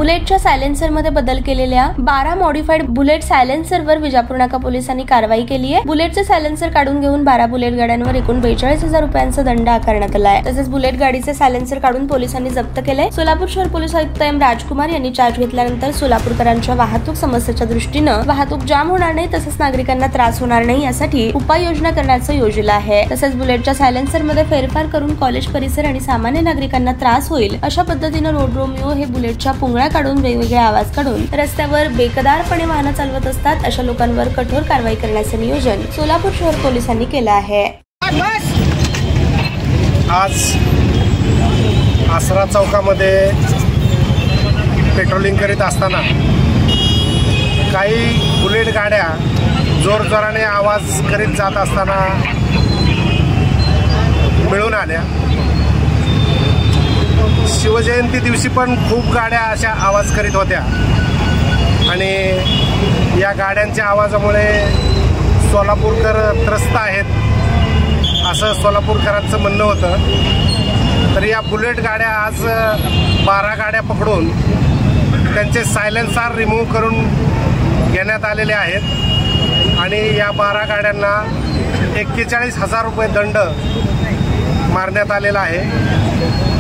बुलेटच्या सायलेन्सरमध्ये बदल केलेल्या 12 modified bullet सायलेन्सरवर Vijapur नाका पोलिसांनी कारवाई केली आहे। बुलेटचे सायलेन्सर काढून घेऊन 12 बुलेट गाड्यांवर एकूण 42,000 रुपयांचा दंड आकारण्यात आला आहे। तसेच बुलेट गाडीचे सायलेन्सर काढून पोलिसांनी जप्त केले। सोलापूर शहर पोलीस आयुक्त एम राजकुमार यांनी चार्ज घेतल्यानंतर सोलापूरकरांच्या वाहतूक समस्येच्या दृष्टीने वाहतूक जाम होणार नाही तसेच नागरिकांना त्रास होणार नाही यासाठी उपाययोजना करण्याचं योजलं आहे। तसेच बुलेटच्या सायलेन्सर मध्ये फेरफार करून कॉलेज परिसर आणि सामान्य नागरिकांना त्रास होईल अशा पद्धतीने रोड रोमिओ हे बुलेटच्या पुंगळ्या काढून वेगवेगळे आवाज काढून रस्त्यावर बेकदारपणे वाहन चालवत असतात अशा लोकांवर कठोर कारवाई करण्याचे नियोजन सोलापूर शहर पोलिसांनी केलं आहे। आज आसरा चौकामध्ये पेट्रोलिंग करीत असताना काही बुलेट गाड्या जोरजोराने आवाज करीत जात असताना मिळून आल्या। शिवजयंती दिवशी पण खूप गाड्या अशा आवाज करीत होत्या आणि या गाड्यांच्या आवाजामुळे सोलापूरकर त्रस्त आहेत असं सोलापूरकरांचं म्हणणं होतं। तर या बुलेट गाड्या आज 12 गाड्या पकडून त्यांचे सायलेन्सर रिमूव्ह करून घेण्यात आलेले आहेत आणि या 12 गाड्यांना 41,000 रुपये दंड मारण्यात आलेला आहे।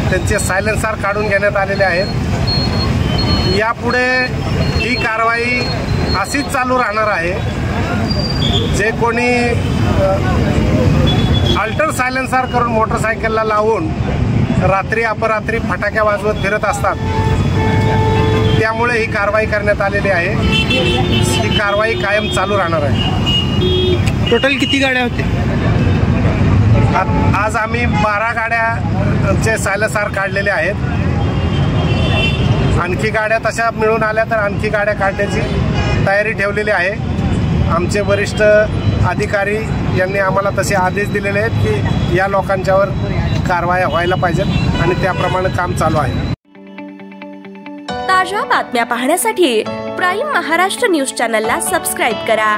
त्यांचे सायलेन्सर काढून घेण्यात आलेले आहेत। यापुढे ही कारवाई अशीच चालू राहणार आहे। जे कोणी अल्टर सायलेन्सर करून मोटरसायकलला लावून रात्री अपरात्री फटाक्या वाजवत फिरत असतात त्यामुळे ही कारवाई करण्यात आलेली आहे। ही कारवाई कायम चालू राहणार आहे। टोटल किती गाड्या होत्या? आज आम्ही 12 गाड्यांचे सायलेन्सर काढलेले आहेत। आणखी गाड्या तशा मिळून आल्या तर आणखी गाड्या काढण्याची तयारी ठेवलेली आहे। आमचे वरिष्ठ अधिकारी यांनी आम्हाला तसे आदेश दिलेले आहेत की या लोकांच्यावर कारवाई व्हायला पाहिजेत आणि त्याप्रमाणे काम चालू आहे। ताज्या बातम्या पाहण्यासाठी प्राईम महाराष्ट्र न्यूज चॅनलला सबस्क्राईब करा।